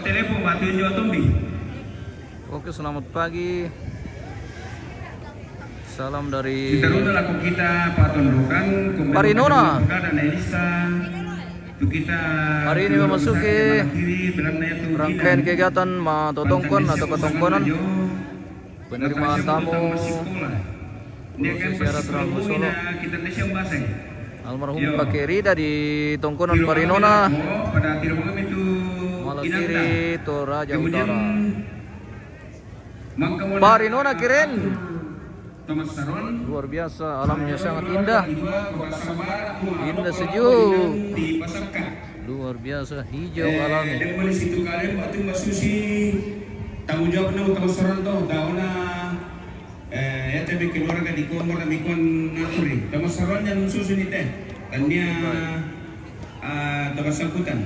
telepon batu jo tumbi. Oke, selamat pagi. Salam dari Kita udah laku kita patondokan Parinona. dan Elisa. Itu kita Hari ini memasuki rangkaian kegiatan matotongkon atau ketongkonan penerimaan tamu secara Rambu Solo. Almarhum Kakek Rida di Tongkonan Parinona, Malakiri, Toraja Utara. Parinona keren, luar biasa, alamnya sangat indah, indah sejuk, luar biasa hijau alamnya. Tanggung jawab na utang soron to dauna ya tabi keluarga di Komor na mikon naturi tama soron yan susunit kanya tabasangkutan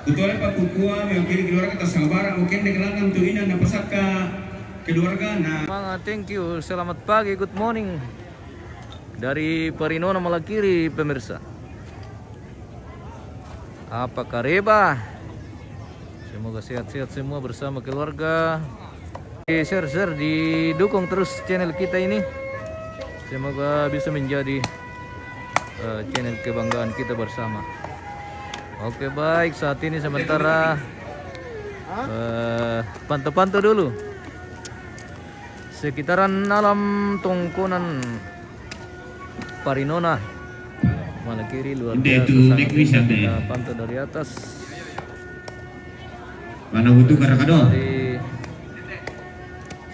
kutuan pa kukua may kiri keluarga ta sangbara mungkin dikelangan tuinan na pasak ka keluarga na. Thank you, selamat pagi, good morning dari Parinona Malakiri pemirsa. Apa kabar? Semoga sehat-sehat semua bersama keluarga. Share didukung terus channel kita ini. Semoga bisa menjadi channel kebanggaan kita bersama. Oke baik, saat ini sementara pantau-pantau dulu sekitaran alam Tongkonan Parinona Malakiri, luar biasa. Kita pantau dari atas. Mana butuh karakado? Dari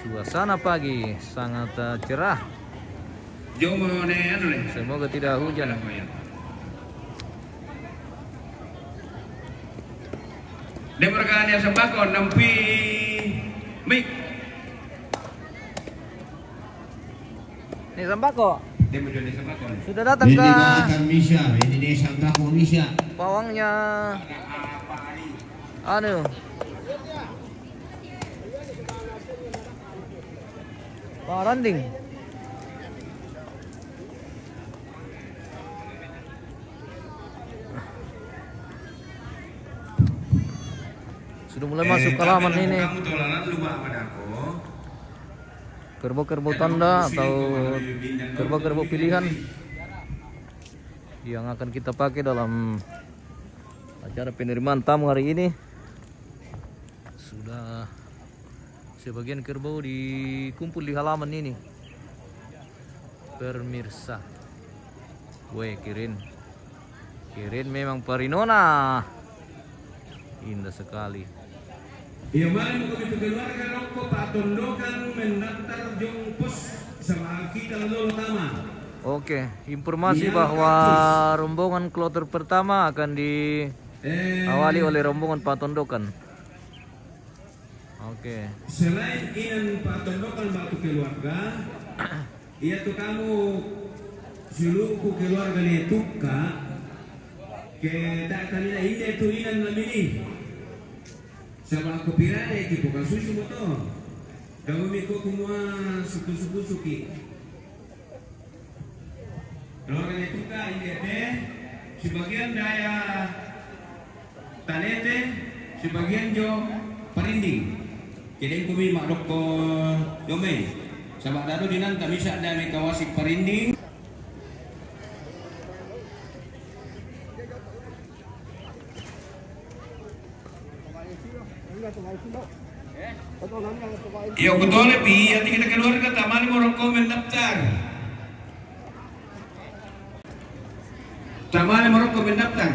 suasana pagi sangat cerah. Semoga tidak hujan. Demarkan yang sembako nampi mik. Ini sembako. Sudah datang Ini ke sembako Misha. pawangnya. Anu. Pak Randing. Sudah mulai masuk ke halaman ini. Kerbau-kerbau tanda atau kerbau-kerbau pilihan yang akan kita pakai dalam acara penerimaan tamu hari ini. Sudah sebagian kerbau dikumpul di halaman ini. Pemirsa. Weh, keren. Keren memang Parinona. Indah sekali. Iya malam kami keluarga rokok patondokan mendaftar jong pos sama kita lalu utama. Oke, informasi bahwa rombongan kloter pertama akan diawali oleh rombongan patondokan. Oke. Selain inan patondokan batu keluarga, iya tuh kamu seluruh keluarga ni tuka ke tak kanila ini tu inan namini. Sama aku pirada itu bukan susu motor. Kamu miko kumua suku-suki. Keluarga ni tuka ini deh sebagian daya tanete, sebagian jo parinding. Jadi kami makdok ko yome. Sama dado dinan kami sa ada may kawasik parinding. Iyo betul lebih, hati kita keluarga taman mo komen daftar. Taman mo komen daftar.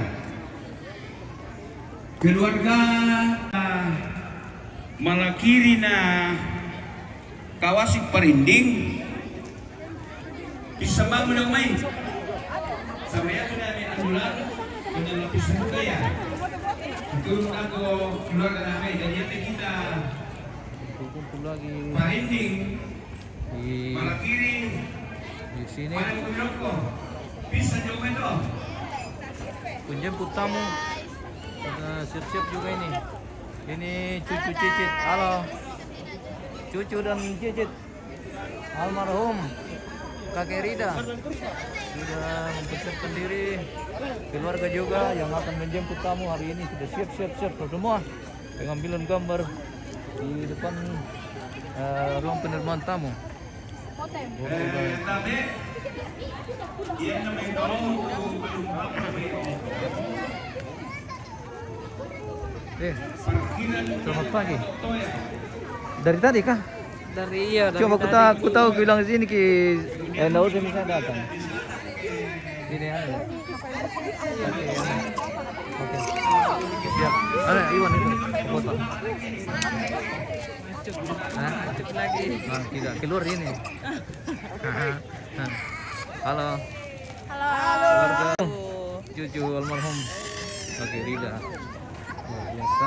Keluarga Malakiri na kawasik parinding bisa bangun ng main sama ya sudah may anulan dengan lapis muka ya itu ako keluarga namin dan yate kita Kumpul lagi parinding di Malakiri sini. mana kumilok ko bisa nyo ito Penjemput tamu. Siap-siap juga ini. Ini cucu Cicit. Halo. Cucu dan Cicit. Almarhum Kakek Rida sudah mempersiapkan diri. Keluarga juga yang akan menjemput tamu hari ini sudah siap semua. pengambilan gambar di depan ruang penerimaan tamu. Selamat pagi. Dari tadi kah? Dari Cuma aku tahu bilang sini ki enggak usah bisa datang. Ini ya. Oke. Siap. Ada Iwan itu foto. lagi. Nah, tidak keluar ini. Halo. Halo. Keluarga cucu almarhum. Oke, Rida. Luar biasa.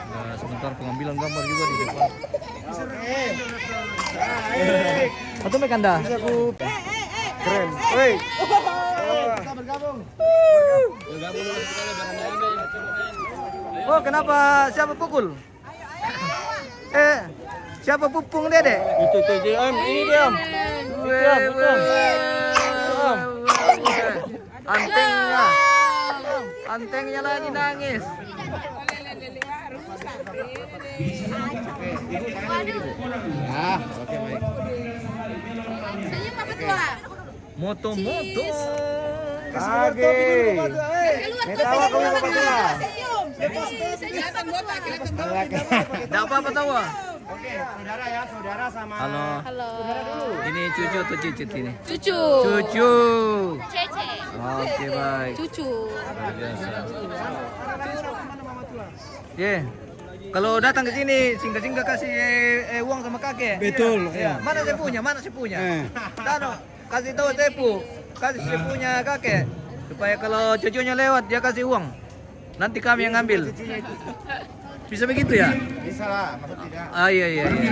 Nah, sebentar pengambilan gambar juga di depan. Atau mereka anda? Keren. Woi. Kita bergabung. Oh, kenapa? Siapa pukul? Siapa pupung Dede? Itu Om, ini dia Om. Antengnya. Antengnya lagi nangis. Ah, oke baik. Senyum apa tua? Moto-moto. Kage. Ketawa kamu apa tua? Senyum. Kelihatan botak, kelihatan botak. Enggak apa-apa tawa. Oke, saudara ya, saudara sama. Halo. Halo. Ini cucu atau cicit ini? Cucu. Cucu. Cece. Oke baik. Cucu. Luar biasa. Ye. Kalau datang ke sini singgah-singgah kasih uang sama kakek. Betul, Ya. Mana saya punya? Mana saya punya? Tano, kasih tahu saya kasih saya punya kakek supaya kalau cucunya lewat dia kasih uang. Nanti kami yang ngambil. Bisa begitu ya? Bisa lah, maksud tidak. Ah iya iya. Iya.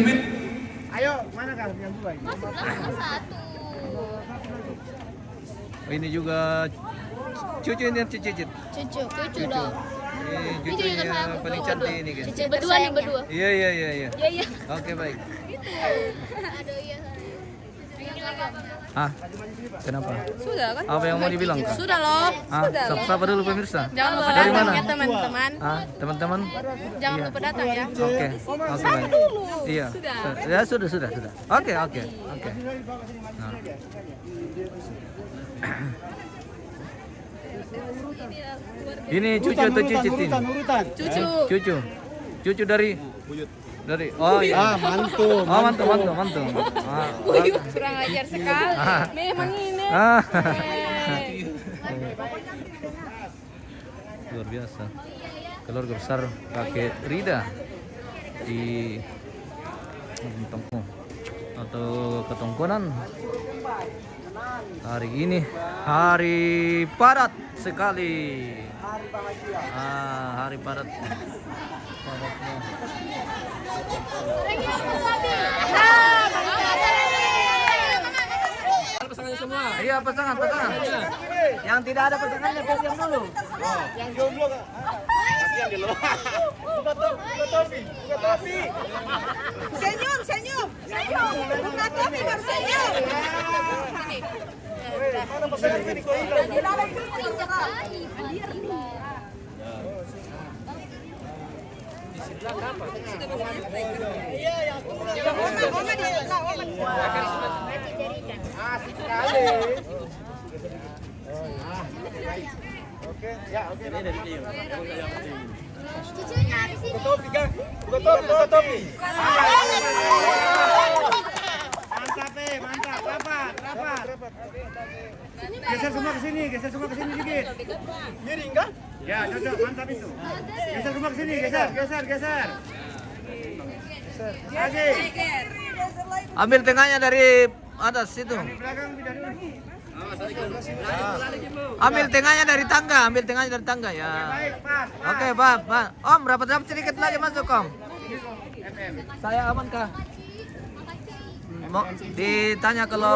Ayo, mana kan yang dua ini? Satu. Oh, ini juga cucu ini cicit. Cucu. Cucu dong. Ini cucunya paling cantik ini kan. Cucu berdua nih berdua. Iya iya iya iya. Iya iya. Oke baik. Aduh iya. Ah, kenapa? Sudah kan? Apa yang mau dibilang? Kak? Sudah loh. Ah, sapa dulu pemirsa. Jangan lupa Dari datang mana? ya teman-teman. Ah, teman-teman. Jangan lupa datang ya. Oke. Oke baik. Iya. Ya sudah. Oke. Nah. Ini cucu atau cicit ini? Urutan. Cucu dari oh iya. Mantu. Oh, mantu. Ah. Kurang ajar sekali. Memang ini. Ah. Luar biasa. Keluarga besar kakek Rida di Tongkong atau Ketongkonan. Hari ini hari padat sekali. Hari padat. Padatnya. Pasangannya semua. Iya pasangan. Yang tidak ada pasangannya diam dulu. Yang jomblo Kak. Kasihan dulu. Buka topi. Senyum. Buka topi baru senyum. Mana pasangannya nih kok hilang? Asik sekali. Oke, ya oke. Cucunya di sini. Buka topi. Mantap. Rapat. Geser semua ke sini dikit. Miring kan? Ya, cocok, mantap itu. Geser semua ke sini, geser. Lagi. Ambil tengahnya dari atas situ. Di belakang pindah dulu. Ambil tengahnya dari tangga ya. Baik, pas. Oke, Pak. Om, rapat sedikit lagi masuk, Om. Saya aman kah? Mau ditanya kalau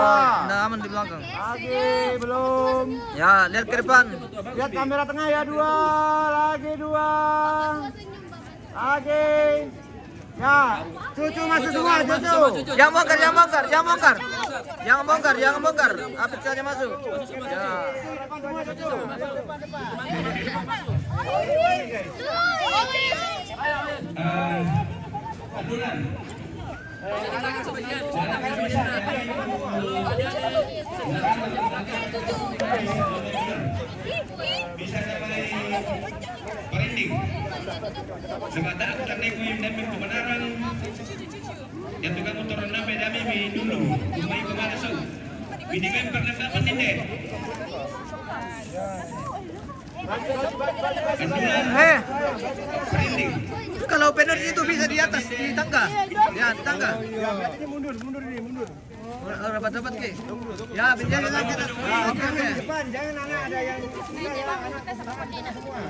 nggak aman di belakang. Lagi, belum. Ya, lihat ke depan. Lihat kamera tengah ya, dua. Lagi. Ya, cucu masuk semua, cucu. Jangan bongkar. Apit saja masuk. Ya. Semua cucu. Abdullah. Bisa sampai Parinding. Sebab aku tak naik yang dami kebenaran. Yang tukang motoran nabe dami mi dulu. Kumai kemana so? Binigay pernah dapat ini. Parinding. Kalau penalti itu bisa di atas di tangga. Ya, di tangga. Ini mundur ini, mundur. Dapat ke. Ya, jangan lagi. Oke. Depan, jangan anak ada yang anak semua.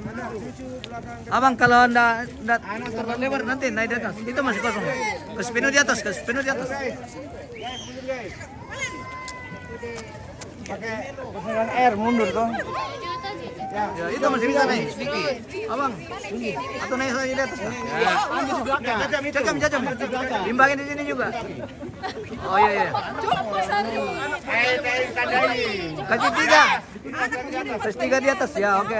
Sama cucu belakang. Abang kalau ndak terlalu lebar nanti naik di atas. Itu masih kosong. Ke spino di atas, ke spino di atas. Guys, mundur guys. Pakai pesanan air mundur toh. Ya, itu masih bisa naik sedikit. Abang, atau naik lagi di atas. Jajam. Imbangin di sini juga. Oh iya. Kasih 3. Kasih 3 di atas ya. Oke.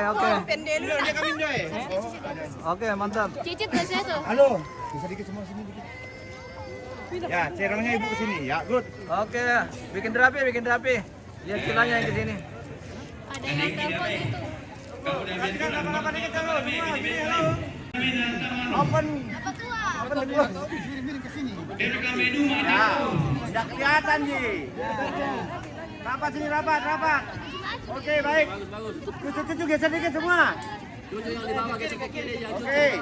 Oke, mantap. Cicit gak sih itu? Halo, bisa dikit semua sini dikit. Ya, cerongnya ibu ke sini. Ya, good. Oke, bikin rapi. Lihat cilanya yang ke sini. Ada yang telepon itu. Perhatikan apa-apa dikit halo, semua sini halo. Open the close. Ya, tidak kelihatan Ji. Rapat sini, rapat. Oke, baik. Cucu geser dikit semua. Oke.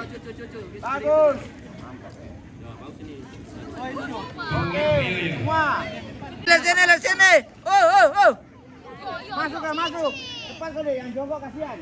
Bagus. Oke, semua. Lihat sini. Oh. Masuk. Depan kali yang jongkok kasihan.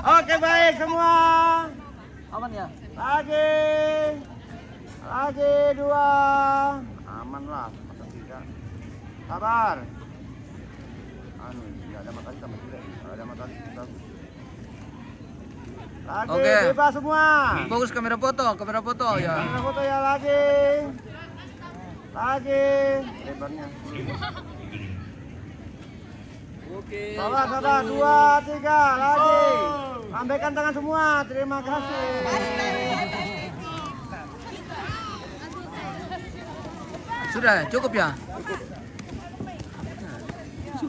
Oke, baik semua. Aman ya? Lagi 2. Aman lah, masa 3. Sabar. Ya ada matahari sama tidak. Ada matahari bagus. Lagi Oke. bebas semua. Fokus kamera foto ya. Kamera foto ya lagi. Lebarnya. Sabar 2, 3 lagi. Lambaikan tangan semua. Terima kasih. Sudah, cukup ya?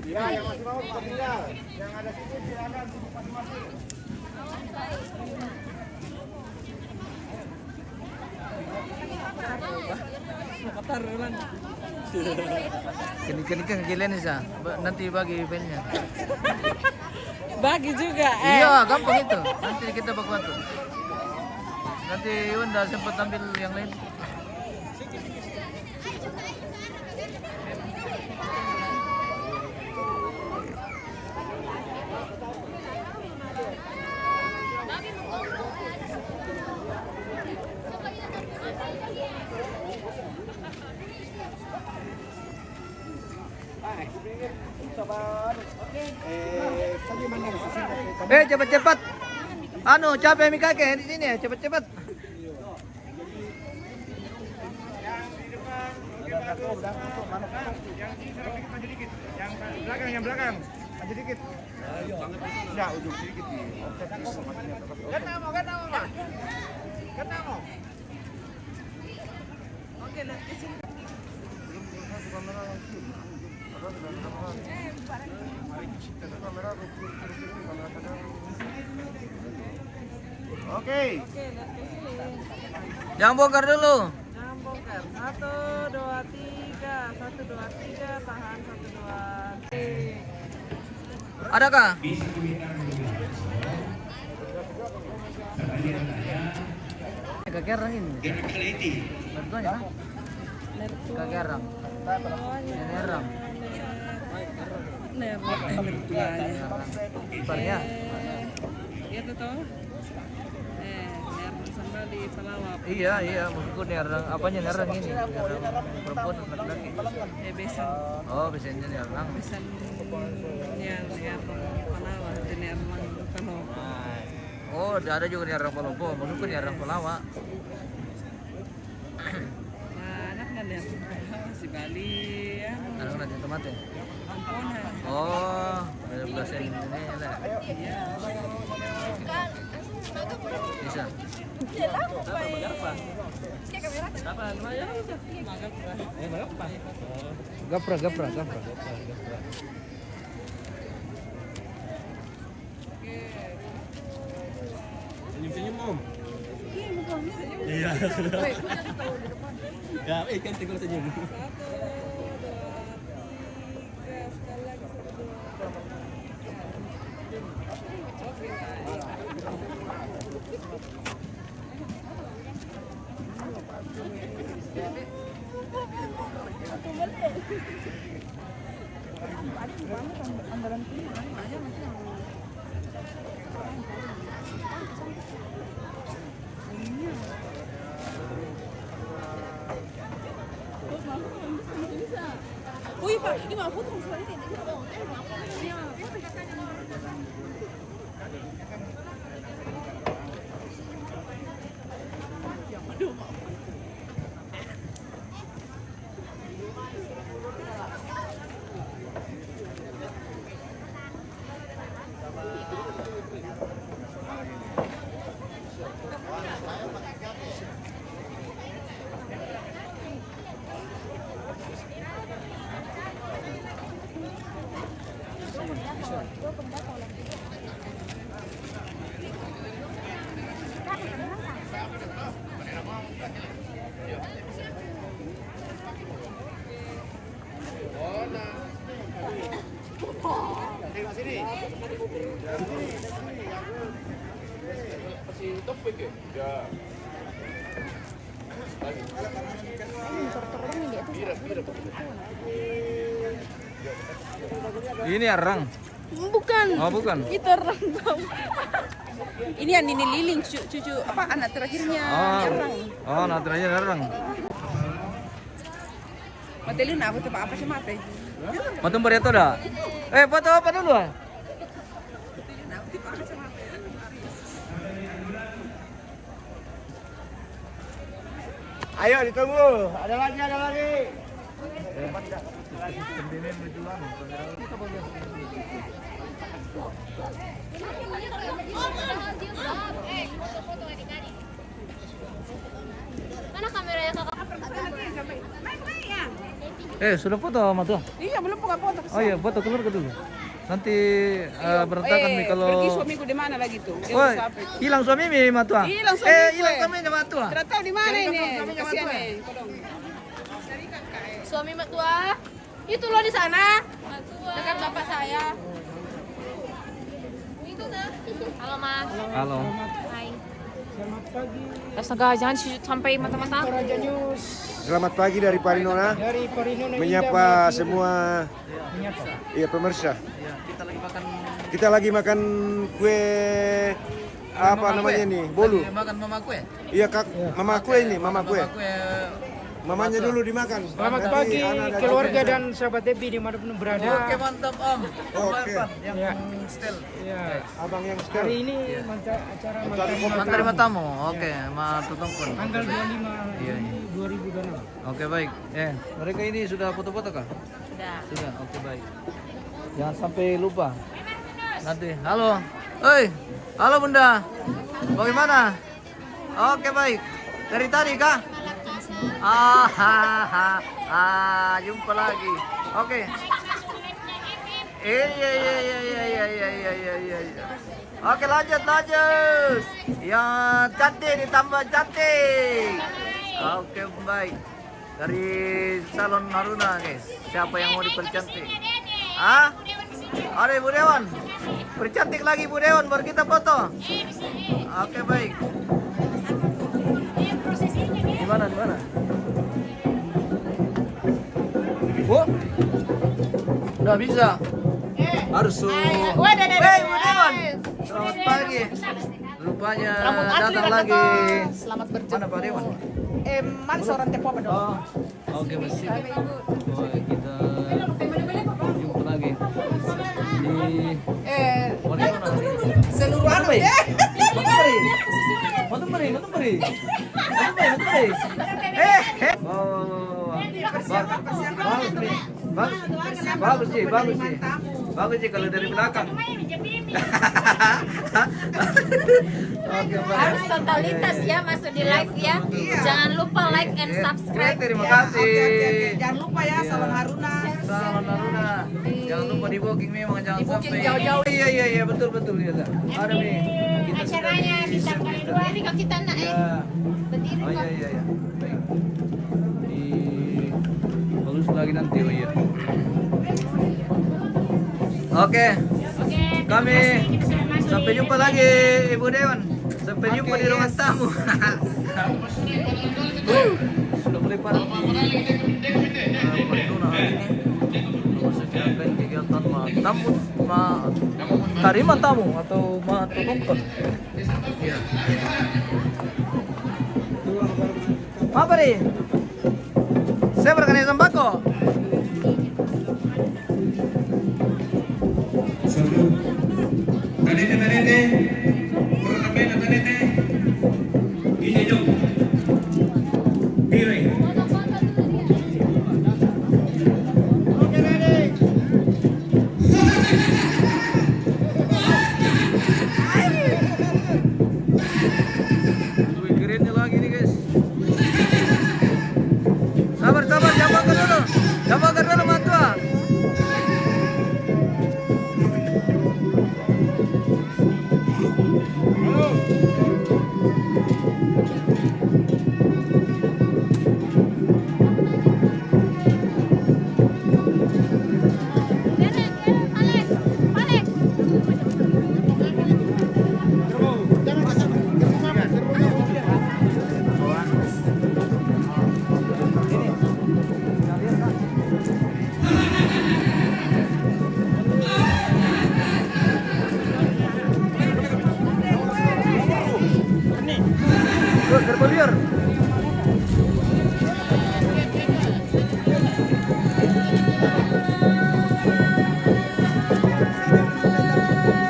Ya, yang masih mau tinggal. Yang ada situ silakan duduk masing-masing. Kini kegilian sih, nanti bagi pennya. Bagi juga. Iya, gampang itu. Nanti kita bantu. Nanti Iwan udah sempat ambil yang lain. Cepat. Capek mi kakek di sini ya, cepat. Yang belakang. Maju dikit. Ya, ujung sedikit nih. Kan mau. Oke, lihat ke sini. Oke. Oke, lihat ke sini. Jangan bongkar dulu. Jangan bongkar. 1, 2, 3. 1, 2, 3. Tahan 1, 2, 3. Adakah? Kagerang ini. Mertuanya? Kagerang. Nerang. Mertuanya. Iparnya. Itu tuh. Ner sambal di pelawak. Iya, maksudku nyarang apanya nyarang ini? Nyarang perempuan atau laki-laki? Besan. Oh, biasanya nyarang. Besan yang pelawak, itu yang pelawak. Oh, ada juga nyarang palopo, maksudku nyarang pelawak. Anak kan yang si Bali ya. Anak nanti tomate. Ampona. Oh, bahasa ini lah. Bisa. Gapra. Senyum-senyum Om. Iya. Ya, ikan tinggal senyum. Uy, Pak, ini mah foto ini. Ini arang. Bukan. Oh, bukan. Itu orang tahu. Ini yang Nini Liling, cucu apa anak terakhirnya Nyerang. Oh, nanti arang. Matelin apa tuh Pak? Apa sih mate? Matung Barreto dah. Foto apa dulu? Ayo ditunggu. Ada lagi. Mana kameranya kakak? Sudah foto sama tuh? Iya, belum buka foto. Oh iya, foto keluar ke dulu. Nanti berantakan nih kalau pergi suamiku di mana lagi tuh? Dia oh, udah sampai. hilang suami mi matua. Hilang suamiku. Hilang suami mi matua. Tidak tahu di mana ini. Suaminya Kasihan Matua. nih. Kodong. Suami mertua. Itu loh di sana. Dekat bapak saya. Itu dah. Halo Mas. Halo. Hai. Astaga, jangan sampai mata-mata. Selamat pagi dari Parinona. Menyapa semua. Iya pemirsa. Iya, Kita lagi makan kue apa namanya nih? Bolu. Makan mama kue. Iya kak, mama kue ini, mama kue. Mama kue. Mamanya dulu dimakan. Selamat Nanti pagi anak keluarga cucu. dan sahabat Debbie dimanapun berada. Oke, mantap Om. Oke. Yang Ya. setel. Ya, Abang yang hari sekarang. ini acara Menerima tamu. Oke, ma tutungkun. tanggal 25 Iya, Juni 2026. Oke, baik. Mereka ini sudah foto-foto kah? Sudah. Sudah. Oke, baik. Jangan sampai lupa. Nanti. Halo. Hei. Halo Bunda. Bagaimana? Oke, baik. Dari tadi kah? Jumpa lagi. Oke. Iya. Oke, lanjut. Yang cantik ditambah cantik. Oke, baik. Dari Salon Haruna, guys. Siapa yang mau dipercantik? Ada Ibu Dewan. Percantik lagi Ibu Dewan baru kita foto. Oke, baik. Di mana? Oh, udah bisa. Harus. Ibu Dewan. Selamat pagi. Rupanya Rambut asli datang kan lagi. datang. Selamat berjumpa. Mana Pak Dewan? Mana seorang tepo apa dong? Oh, oke masih. Oh, kita jumpa lagi di Bagaimana? Seluruh anu Baik. ya. Matu meri. Bagus sih kalau dari belakang. Oke, Pak. Harus totalitas ya masuk di live ya. Jangan lupa like and subscribe. Terima kasih. Jangan lupa ya Salon Haruna. Salon Haruna. Jangan lupa di booking memang jangan Di-booking sampai. jauh-jauh. Iya betul ya. Ada nih. Kita sudah Acaranya di bisa set kali kita. dua ini kok kita nak Ya. berdiri Oh kok. iya. Baik. Di bagus lagi nanti. Oh iya. Oke. Kami sampai jumpa lagi Ibu Dewan. Sampai jumpa di ruang tamu. Sudah mulai padat di Palidona hari ini. Memasuki kegiatan tariman tamu atau matutungkon. Iya. Apa nih? Saya berkenaan sembako. Satu. Tanete. Pertamina tanete. Ini jom. Piring. Wih, kerennya lagi nih guys. Sabar, jambakkan dulu matua. Bergulir.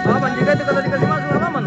Apa jika itu kalau dikasih masuk halaman?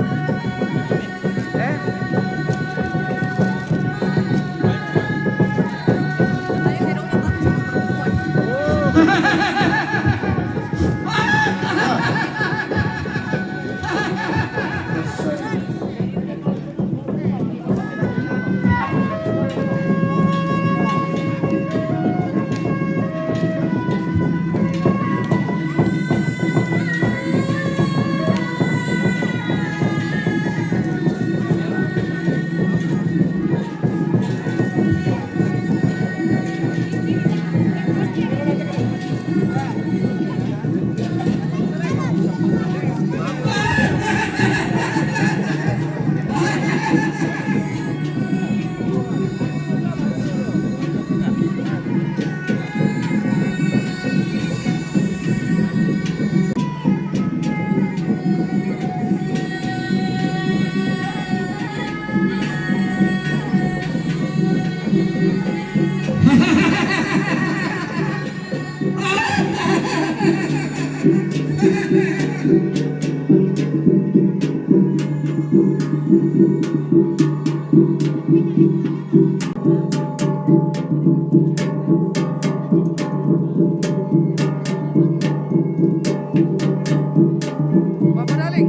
Bapak Daling.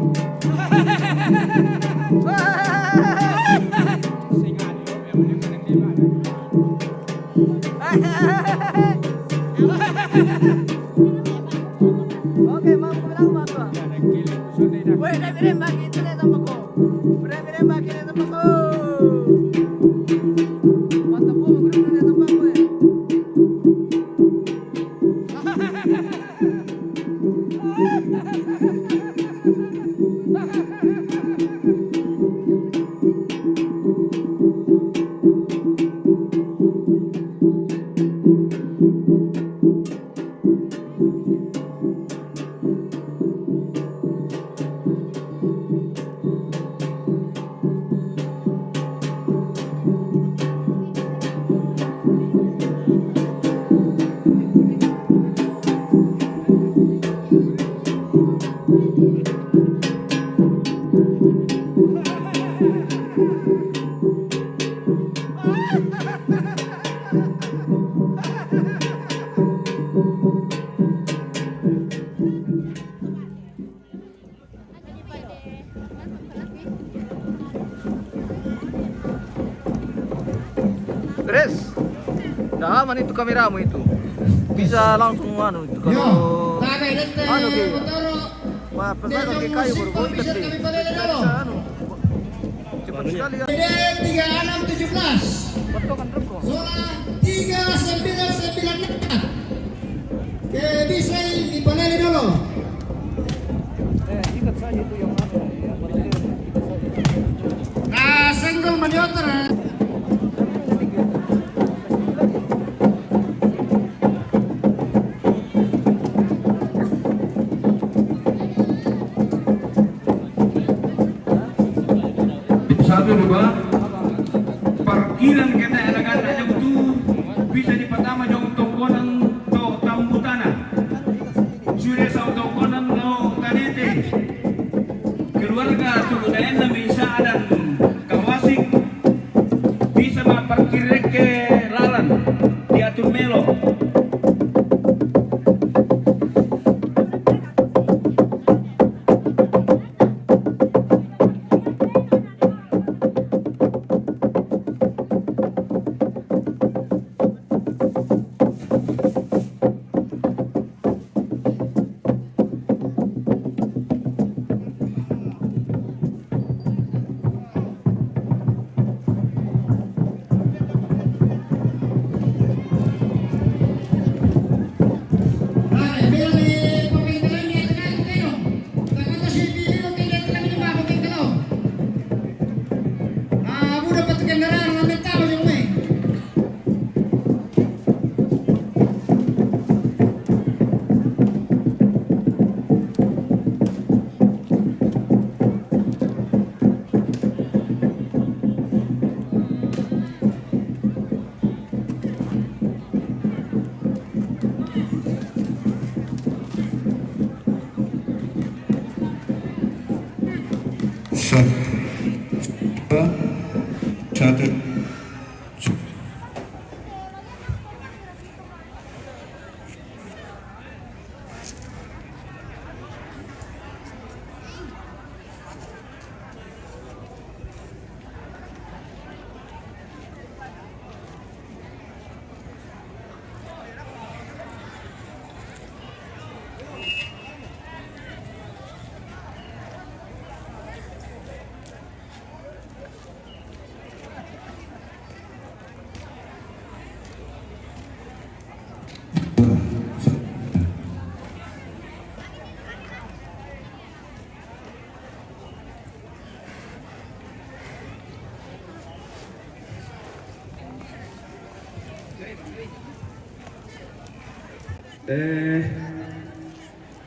Oke, mau ke belakang Mas. Woi, rem bagi itu nih sama ko. Rem bagi ini sama ko. Mantap po, guru nih sama ko. aman itu kameramu itu. Bisa langsung anu itu kalau anu ke. Wah, pesan ke kayu baru kontak deh. Bisa anu. Cepat sekali ya. 3617. Potongan rokok. Zona 3996. Oke, bisa dipaleli dulu. Ikat saja itu yang mana ya, apalagi ikat saja. Nah, single manioter. Satu dua parkiran kita anak-anak yang itu bisa di pertama jauh tokonan to tambu tanah sudah sau tokonan to kanete keluarga tuludayan na bisa dan kawasik bisa parkir ke lalan diatur melo. Satu.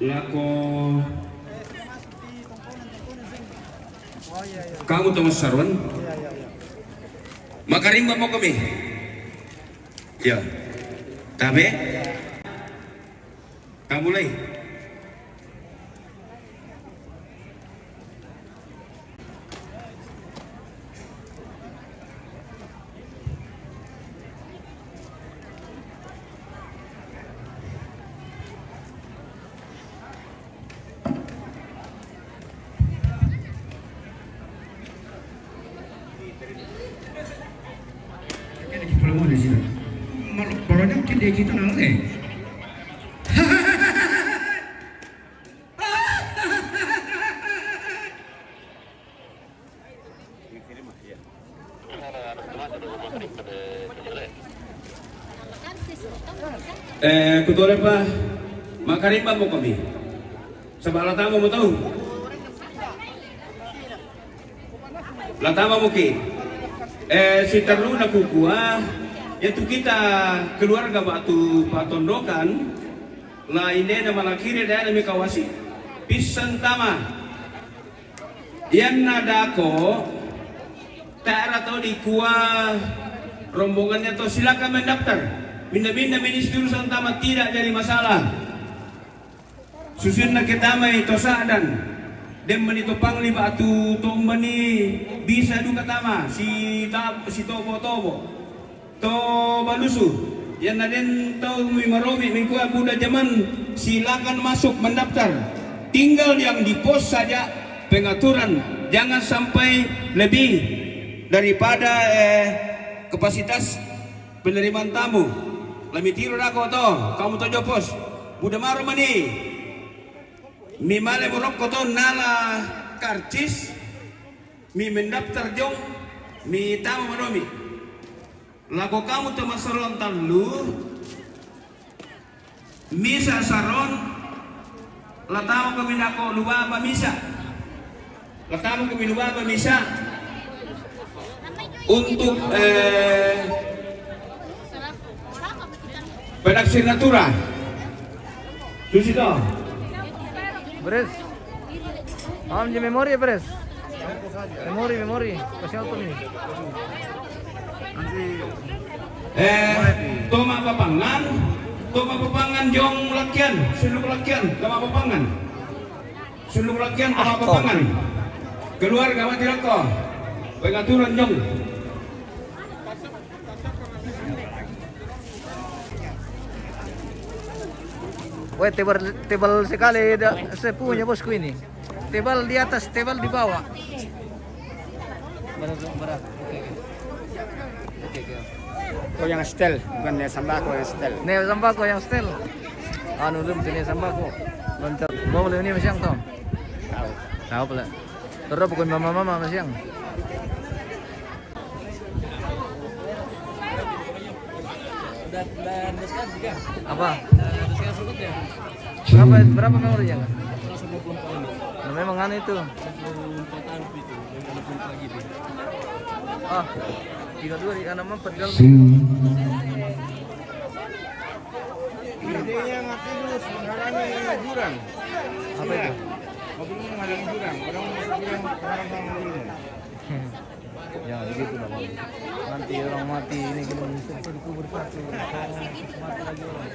Lako kamu Thomas Sarwan makarimba mo kami ya tabe kamu lay di sini. Balonnya mungkin dia gitu nanti. Kutole pa makarimba mo kami sa balatama mo tahu latama mo ki si terlu na kukuha yaitu kita keluarga batu patondokan la ini na malakiri daya na mikawasi pisan tama yan nadako taara to di kuah rombongannya to silakan mendaftar binda-binda minister santama tidak jadi masalah susun na kita may tosadan dem menito panglima atu tombani bisa duka tama si tobo to balusu yan na din to maromi mingkuha buda zaman silakan masuk mendaftar tinggal yang di pos saja pengaturan jangan sampai lebih daripada kapasitas penerimaan tamu lami tiro na ko to, kamu to jopos, buda maro mani, mi male morok ko to nala karcis, mi mendaftar jong, mi tama manomi, lago kamu to masaron talu, misa saron, latamo kami nako lubaba misa, latamo kami lubaba misa, untuk penaksinatura susi to Beres. Am di memori beres. Memori. Kasih auto nih. Nanti toma papangan jong lakian, suluk lakian, toma papangan. Toma papangan. Keluarga mati rako. Pengaturan jong. Wah, tebal sekali sepunya bosku ini. Tebal di atas, tebal di bawah. Berat. Oke. Oh yang setel, bukan yang sambako yang setel. Nih sambako yang setel. Anu dum sini sambako. Loncat. Mau beli ini masyang Tom. Tahu pula. Terus bukan mama masyang. Dan diskon juga. Apa? Diskon berikutnya. Berapa memorinya? 124. Nah, memang aneh itu. 24 tahun itu, yang telepon pagi itu. Ah, 32 di kanan 4 dalam. Idenya ngerti dulu menghalangi jurang. Apa itu? Mobil menghalangi jurang, orang masuk jurang orang mobilnya. Ya begitu lah Bang. Nanti orang mati ini kita seperti dikubur satu. Mati lagi orang.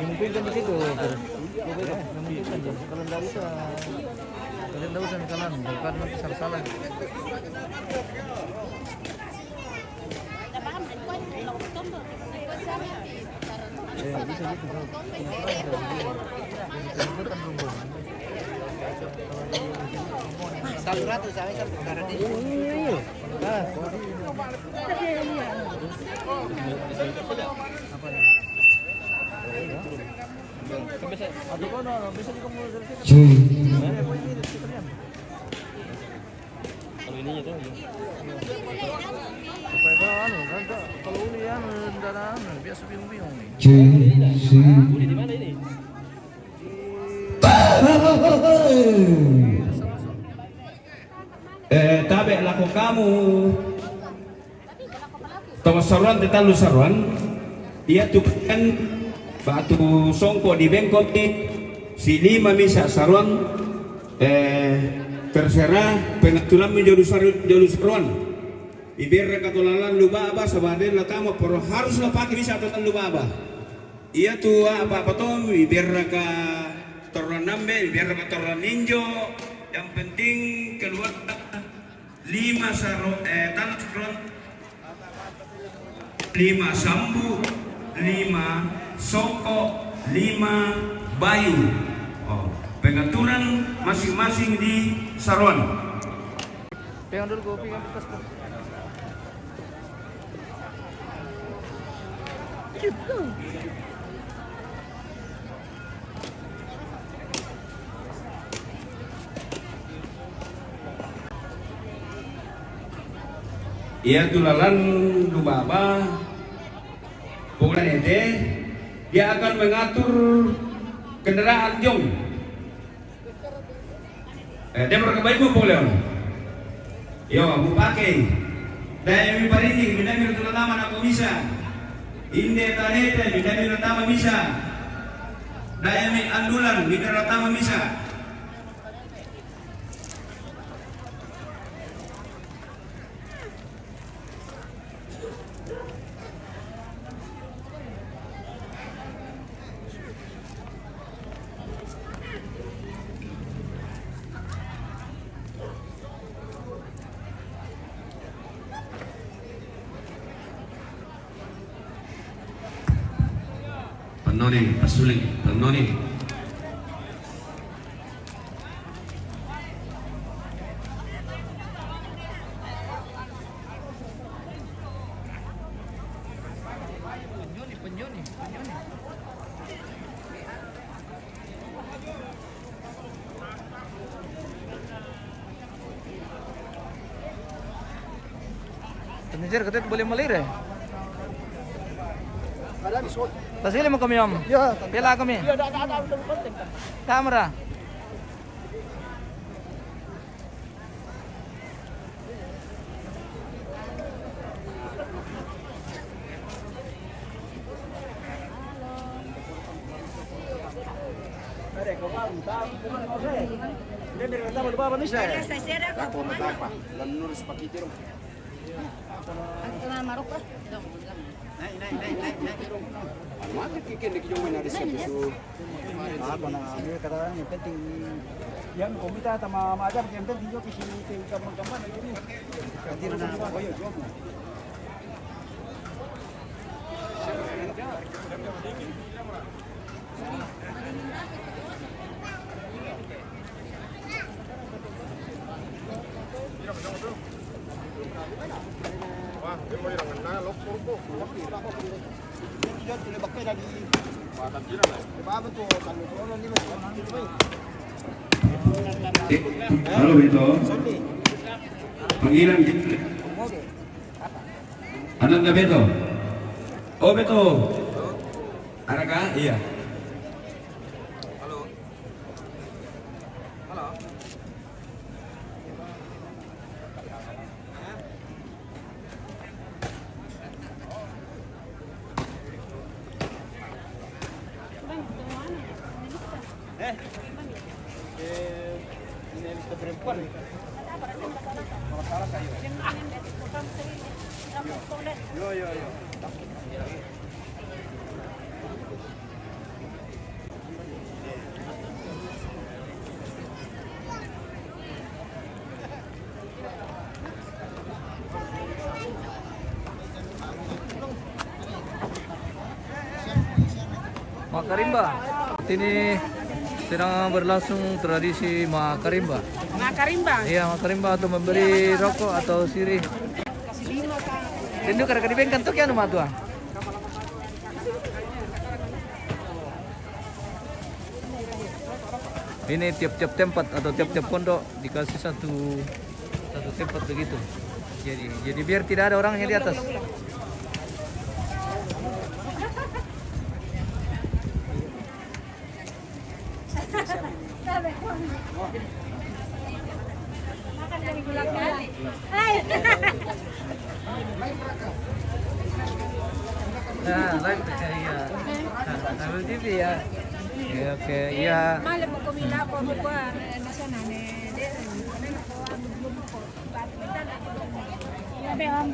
Mungkin kan di situ. Kalau dari itu kalian tahu sama kanan, bukan nanti salah-salah. Bisa gitu kalau ini itu kalau ini ya biasa bingung-bingung nih. Di mana ini? Tabe lako kamu Tama saruan tetalu saruan dia tukan batu songko di bengkok si 5 misa saruan terserah pengaturan menjadi saruan ibir katulalan lubaba sabade latamo pero harus lo pakai bisa total lubaba iya tuh apa tuh ibir ka toran nambe ibir ka toran ninjo yang penting keluar 5 saruan tanah saruan 5 sambu 5 songko 5 bayu pengaturan masing-masing di saruan. Pegang dulu kopi kan pas. Ia tulalan lubaba bulan ede dia akan mengatur kendaraan jong dia berkebaik mo boleh yo bu pakai daya mi parinding minami tulalaman ako misa inde tanete minami tama misa daya mi andulan minami tama misa. Pasuling. Tenijer katanya boleh melire. Ada di soal. Tasili mo kami om. Ya, Pila kami. ada konten. Kamera. Apa na katakan yang penting yang komita sama macam yang penting juga kisi kamu-kamu ini. Nanti na koyo job. Halo Beto. Panggilan Ananda Beto. Oh Beto. Anaka? Iya. Makarimba. Ini sedang berlangsung tradisi Makarimba. Makarimba. Iya, Makarimba atau memberi rokok atau sirih. Tindu kada kadibengkan tuh kian rumah tua. Ini tiap-tiap tempat atau tiap-tiap pondok dikasih satu tempat begitu. Jadi biar tidak ada orangnya di atas. Nah, live iya. Nah, TV ya. Ya, oke, iya. Malam mo kumila ko ba nasa nane. Sabi om.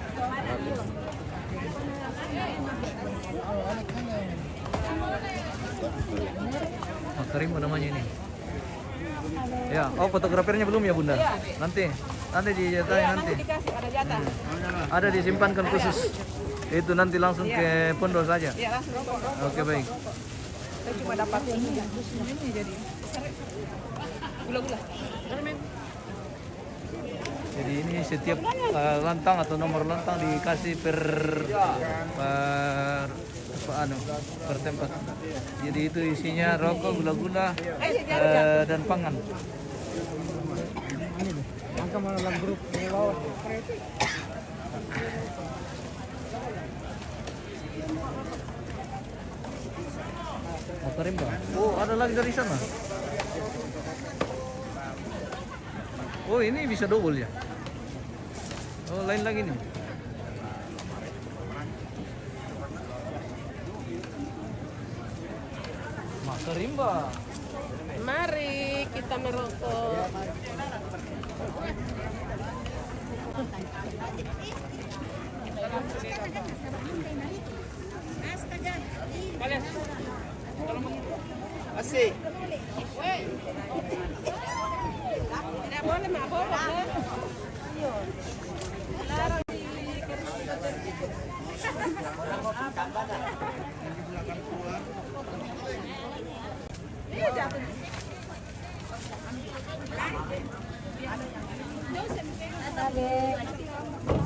Makarimba namanya ini. Ya, oh fotografernya belum ya Bunda? Nanti dijatahin nanti. Dikasih ada jatah. Ada disimpankan khusus. Itu nanti langsung ke pondok saja. Ya langsung rokok. Oke baik. Saya cuma dapat ini jadi. Gula-gula. Jadi ini setiap lantang atau nomor lantang dikasih per tempat. Jadi itu isinya rokok, gula-gula dan pangan. Angka mana dalam grup ini bawah. Makarimba. Oh, ada lagi dari sana. Oh, ini bisa double ya. Oh, lain lagi nih. Makarimba. Mari kita merokok. Asik. Tidak boleh mabok.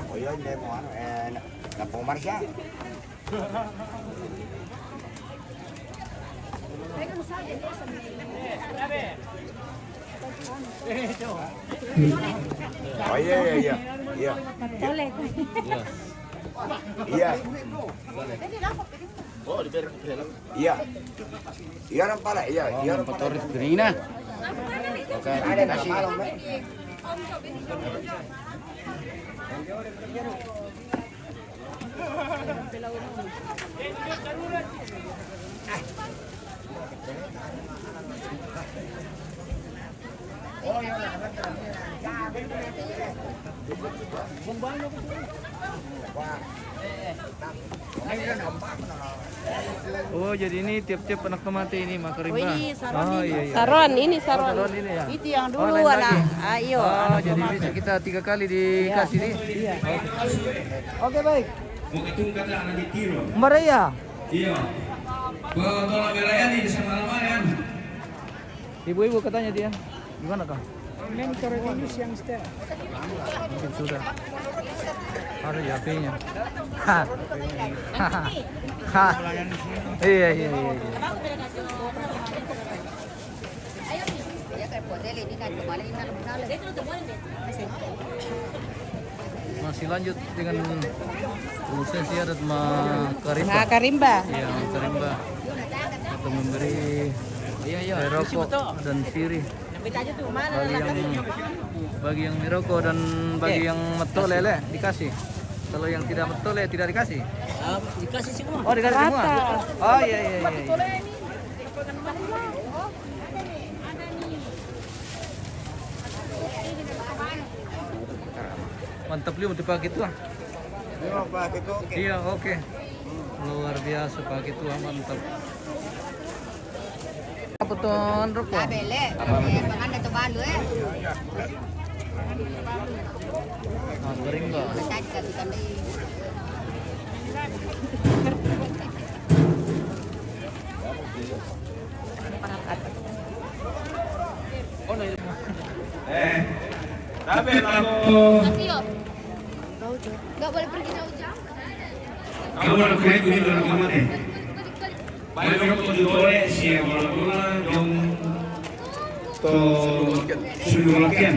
Oh iya, ini mau Lampung Marsya. Oh iya. Iya. Iya. Iya. Iya orang pala, iya. Iya orang pala. Gerina. Oke, ada kasih. Oh, jadi ini tiap-tiap anak mati ini makarimba. Oh, ini saron oh, ini. iya, iya. Saron ini saron. Saron ini ya. Itu yang Oh, dulu lain lah. lagi. Ayo. Oh, jadi bisa kita 3 kali dikasih nih. Iya. Oke, baik. Mau ketung kata anak di tiro. Maria. Iya. Tolong belayan di sama lamayan. Ibu-ibu katanya dia. Gimana kah? Ini Carolina yang setel. Mungkin sudah. Ada ya HP-nya. Iya, iya, iya. Masih lanjut dengan prosesi adat Makarimba. Makarimba. Iya, Makarimba. Atau memberi rokok dan sirih. Bagi yang miroko dan bagi yang metole dikasih. Kalau yang tidak metole tidak dikasih. Dikasih semua. Oh, dikasih semua. Oh, iya, iya, iya. Mantap liu dipakai tuh. Iya, oke. Luar biasa pakai tuh, mantap. Apa tuh rokok? Makarimba. Tapi kalau Nggak boleh pergi jauh-jauh. kamu nak kena ikut dalam kamar ni. Baik orang tu tolak siapa orang pula jom to suluh lakian.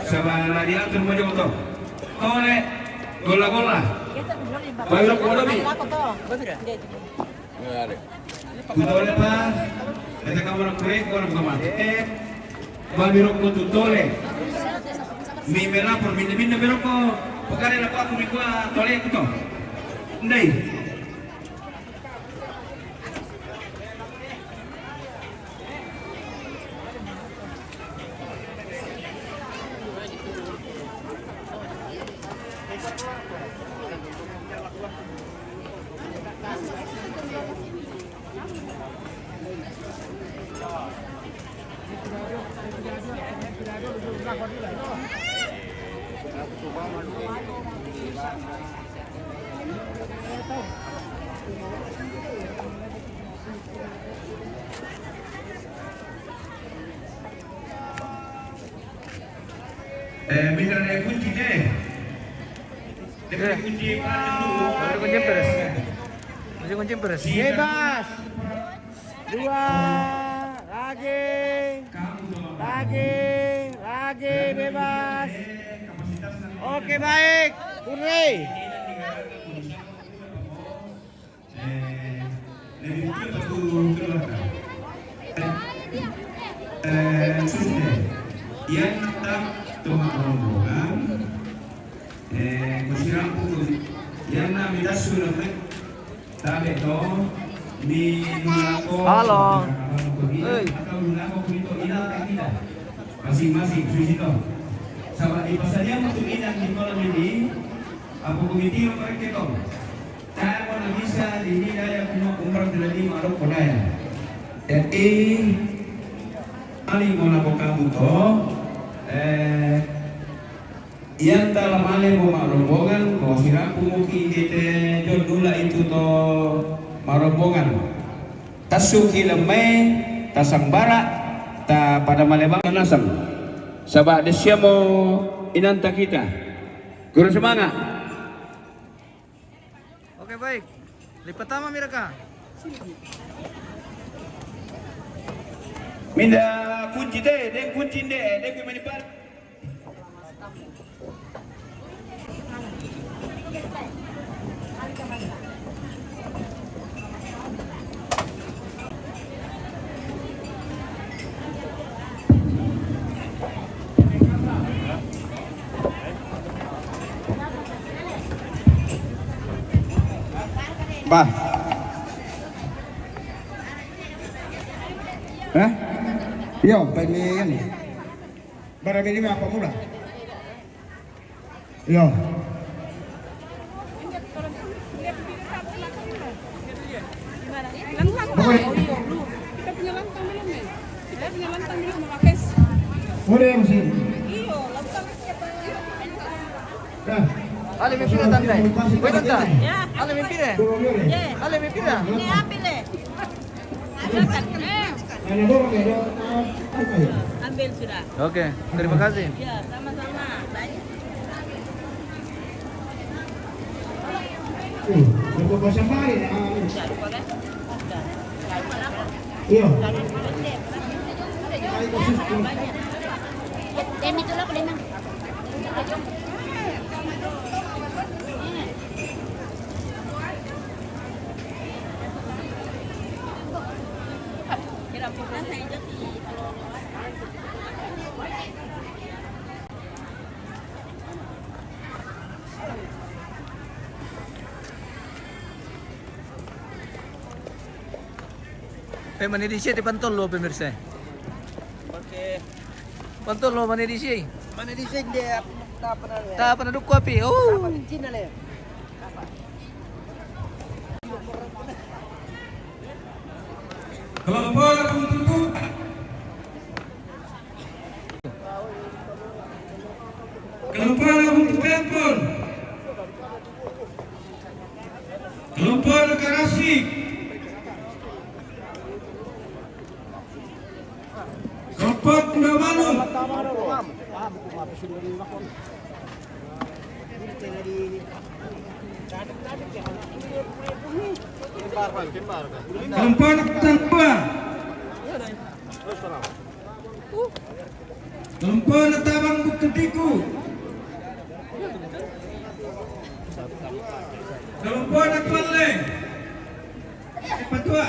Sama dia tu macam tu. Tolak gola-gola. Baik orang pula ni. Tolak pa. Kita kamu nak kena ikut dalam kamar. Baik orang tu tolak. Mi merah por minda meroko. Pagkari na ako kumikwa tolak ko. Hindi. Minta ada kunci deh. Ada kunci Ada kunci peres. Masih kunci peres. Bebas. 2 lagi bebas. Oke, baik. Hurray. Lebih kecil waktu keluar. Yang tak Tuhan rombongan, kusirampu yang nak minta surat tabe to ni nulako. Halo. Atau nulako kulito inang kakida masing-masing susito. Sahabat di pasalnya untuk inang di kolam ini, apa komiti yang mereka to? Saya pun bisa di ini daya punya umrah dari Marok Kodaya. Jadi ali mona kamu to. Yang dalam hal yang rombongan, mau sirapu mungkin kita jodula itu to marombongan. Tasuki lemai, tasang barak, ta pada malebang nasang. Sabak desia mau inanta kita. Kurang semangat. Oke, baik. Lipat pertama mereka. Minda kunci deh, kunci deh, kuy manipat. Ba. Hah? Yo, pengen. Barang ini apa mula? Yo. Kita punya lantang belum ya? Saya punya lantang belum memakai. Boleh mesin. Iyo, lantang siapa? Dah. Ale me pide tante. Wait tante. Ya. Ale me pide. Ya. Ale me pide. Ini ambil deh. Ambilkan. Ada dong, ada apa ya? Ambil sudah. Oke, terima kasih. Ya, sama-sama. Untuk bahasa baik. Iya. Demi tulang ko din ng. Manidisi di Pantolo, pemirsa. Oke. Pantolo, manidisi. Mana di sini dia apa namanya? Tak pernah duk kopi. Oh. Cina le. Kelompok untuk kelompok untuk tempur. Kelompok Karasi. Kelompok Ndamanu. Kelompok Tangkua. Kelompok Tabang Buktiku. Kelompok Nakpale. Patua.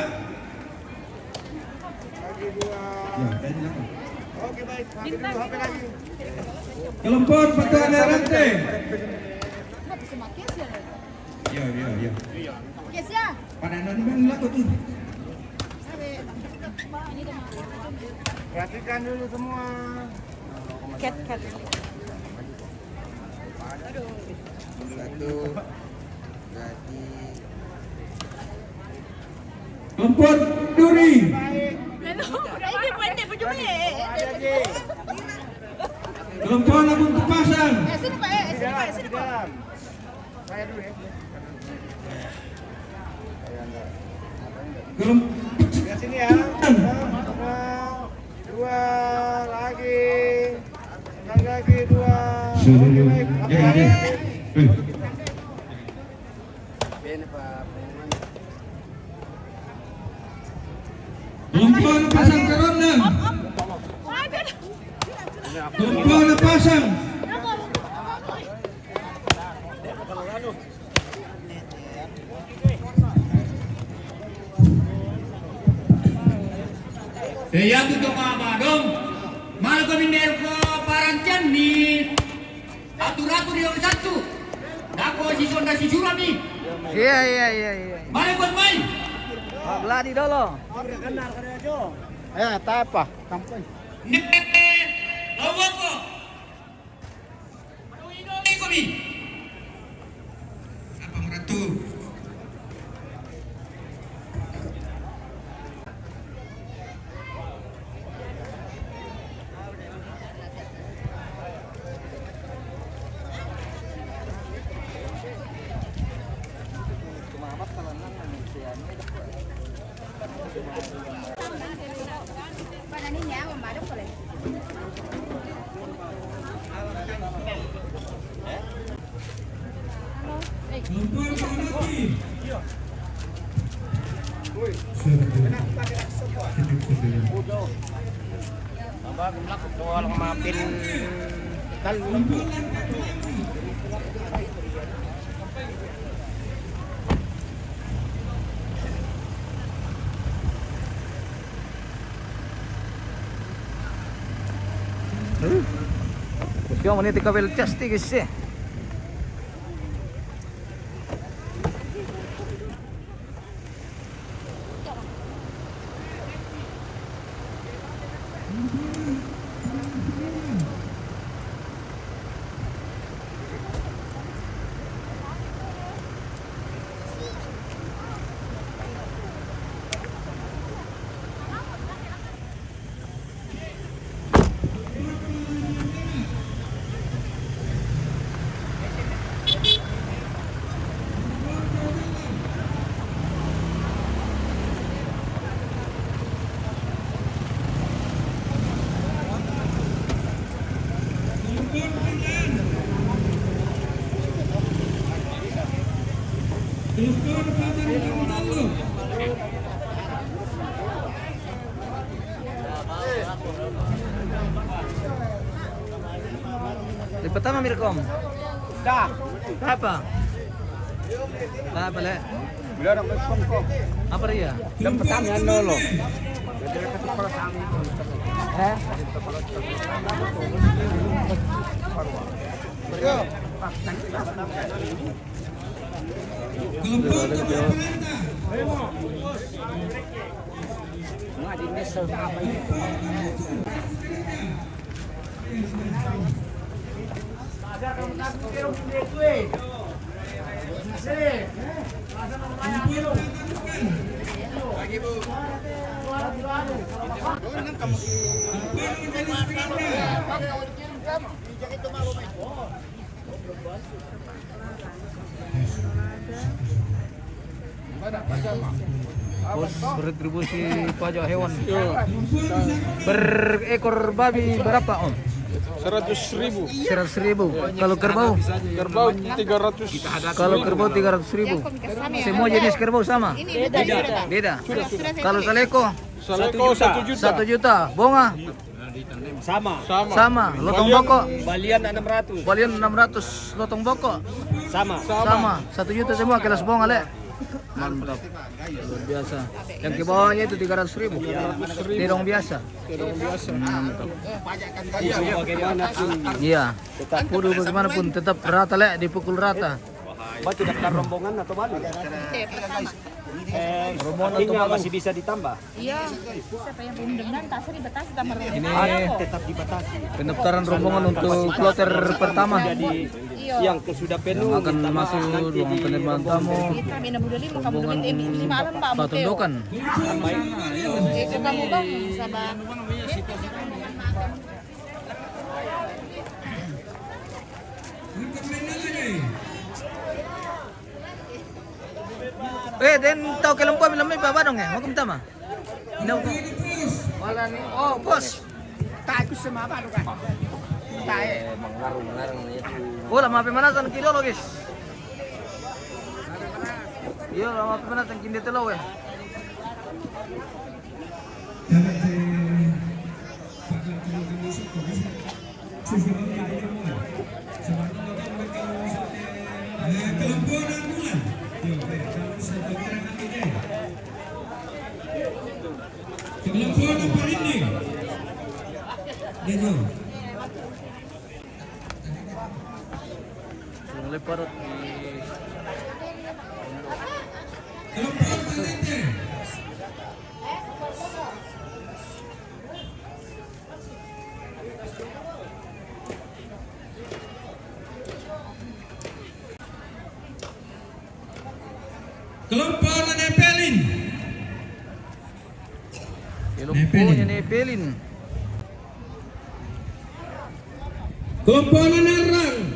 Oke baik. HP lagi. Kelompok Patua Nerante. Ya. Yes ya. Pada nani bang laku tuh. Perhatikan dulu semua. Cat. Kelompok Duri. Ini pandai berjumpa. Kelompok Labung Pasang. Sini Pak, sini Pak. Saya dulu ya. Kelompok Lihat sini ya. Dua lagi. Sekali lagi dua. Oke baik. HP lagi. Kelompok Pasang Kerondan. Kelompok Pasang. Ya tutup apa dong? Malah kami merko parancian ni atur-atur yang satu. Dako si sonda si surami. Iya. Malah buat main. Beladi dolo. Tak apa, kampung. Lawat ko. Ini kami. Apa meratu? Siamo meniti kabel casti guys. Di pertama Mirkom. Dah. Apa? Apa le? Bila nak kok. Apa dia? Dan pertanyaan dulu. Pos berdistribusi pajak hewan. Berekor babi berapa om? 100.000. 100.000. Kalau kerbau? Kerbau 300. Kalau kerbau 300.000. Semua jenis kerbau sama? Beda. Kalau saleko? Saleko 1 juta. 1 juta. Bonga? Sama. Lotong boko? Balian 600. Balian 600. Lotong boko? Sama. 1 juta semua kelas bonga le. Mantap. Luar biasa. Yang ke bawahnya itu 300.000. Terong biasa. Mantap. Iya. Kudu bagaimanapun tetap rata le, dipukul rata. Batu daftar rombongan atau balik? Rombongan atau balik? Masih bisa ditambah? Iya. Siapa yang belum dengan tasnya dibatasi tambah Ini Tetap dibatasi. pendaftaran rombongan untuk kloter pertama. Yang sudah penuh Yang akan masuk ruang penerimaan tamu. Kami 65 kamu Rombongan dengan di malam Pak Muteo. Patundukan. Itu kamu bang sama Den tahu kelompok bilang may baba dong ya. Mau tama. No. Wala ni. Oh, bos. Tak ikut sama apa kan? Tak. Wala mapimanasan kilo lo guys. Iya, mapimanasan kindi telo eh. Mulai parut Kelompok nenepelin. kelompoknya nepelin. Kelompok nenarang.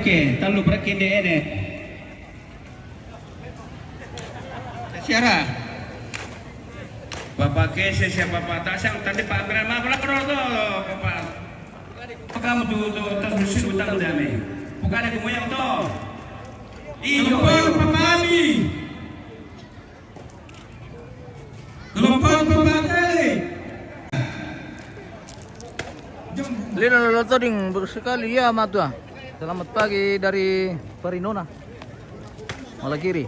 Tanlu perke de. Siara. Bapak kese siapa Bapak tasang tadi Pak Amran mah pula perlu Bapak. Kamu tuh terus utang dame. Bukan ada kemoyang tuh. Iyo pemali. Kelompok pemali. Lino lotoding bersekali ya matua. Selamat pagi dari Parinona, Malakiri.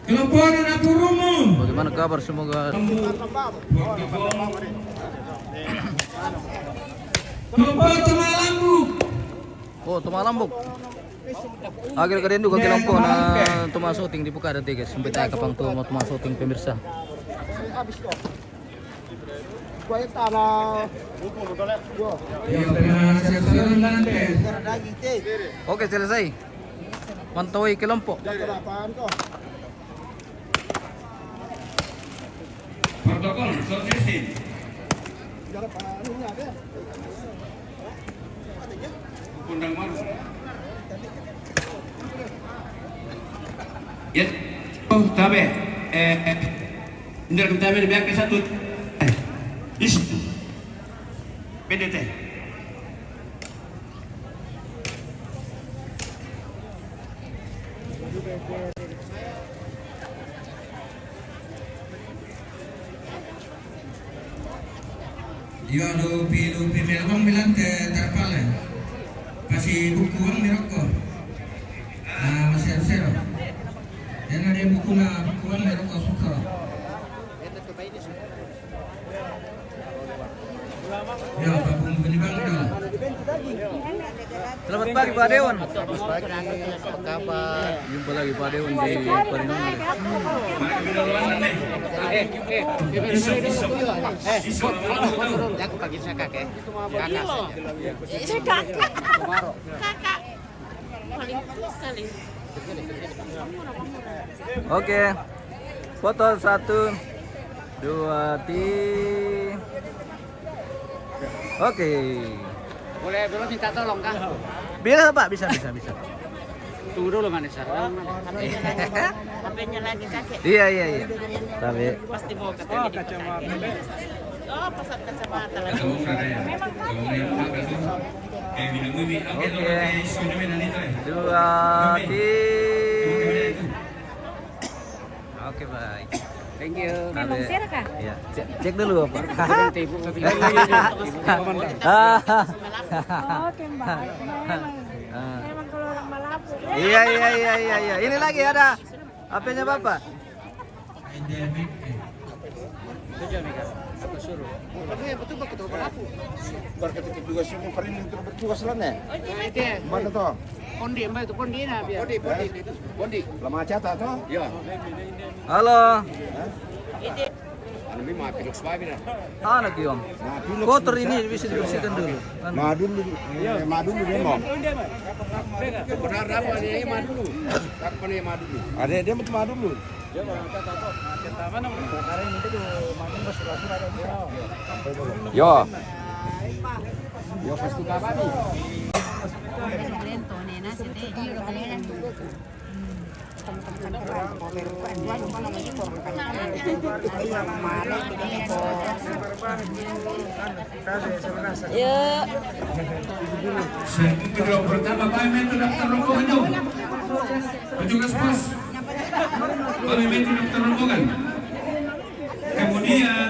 Kelompok dapur umum. Bagaimana kabar? Semoga Kelompok Tumalambuk. oh tumalambuk. Agil keren juga kelompok na tumasoting di Pukada guys. Sampai tayo kapang tumasoting pemirsa. Oke, selesai. Pantawai kelompok. Protokol, sosial. Undang baru. Ya, oh tabe. Indra kami biar ke satu. Is. PDT. Yo lupi melbang bilang ke terpalen. Kasih buku bang miroko. Masih zero. Dan ada buku bang miroko suka. Ya, Pak Bung bang dah. Selamat pagi Pak Dewan. Kabar? Jumpa lagi Pak Dewan di Parinonggo. Aku panggil saya kakek. Kakak. Paling sekali. Oke. Foto 1 2 3. Oke. Boleh minta tolong kah? Bisa Pak, bisa. Tunggu dulu Manisa. HP-nya lagi kakek. Iya. Tapi Pasti mau katanya dipakai. Oh, pasang kacamata lagi. dua, tiga. Oke, baik. Thank you. Memang kah? Iya. Cek dulu Pak. Oke Mbak. Memang kalau orang Malapu. Iya. Ini lagi ada HP-nya Bapak. Bertugas ini paling bertugas lah nih. Mana toh? Pondi, mbak itu pondi na biar. Pondi. Lama cata toh? Ya. Halo. Anu lima pilok sebagai na. Anak Om. Kotor ini bisa dibersihkan dulu. Madun dulu demo. Benar apa ni madu dulu. Tak pandai madu dulu. Ada dia mau madun dulu. Yo. Yo pasti kabar nih. Kedua pertama kami itu daftar rombongan jauh. Petugas pos. Kami itu daftar rombongan. Kemudian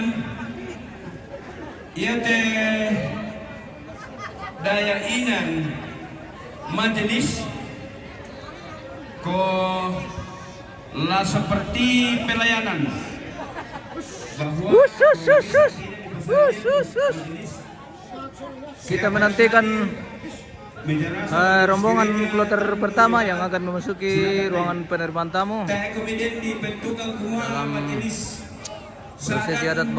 ia teh daya ingan majelis ko lah seperti pelayanan bahwa Kita menantikan rombongan kloter pertama yang akan memasuki ruangan penerimaan tamu kemudian dibentukkan semua majelis prosesi adat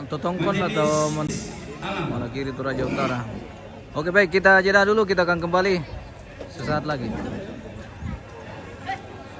Totongkon atau mana kiri Toraja Utara. Oke baik, kita jeda dulu, kita akan kembali sesaat lagi.